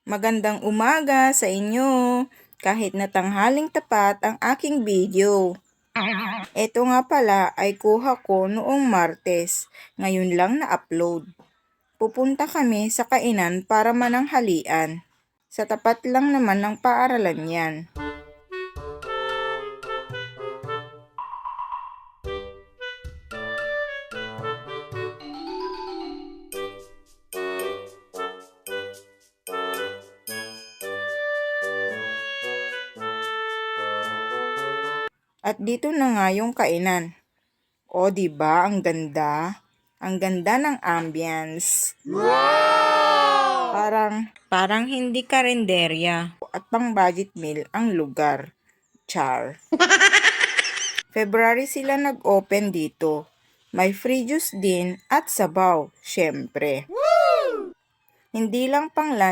Magandang umaga sa inyo, kahit na tanghaling tapat ang aking video. Ito nga pala ay kuha ko noong Martes, ngayon lang na-upload. Pupunta kami sa kainan para mananghalian. Sa tapat lang naman ng paaralan yan. At dito na nga yung kainan. O, diba? Ang ganda. Ang ganda ng ambience. Wow! Parang hindi karinderya at pang budget meal ang lugar. Char. February sila nag-open dito. May free juice din at sabaw, syempre. Hindi lang pang lunch.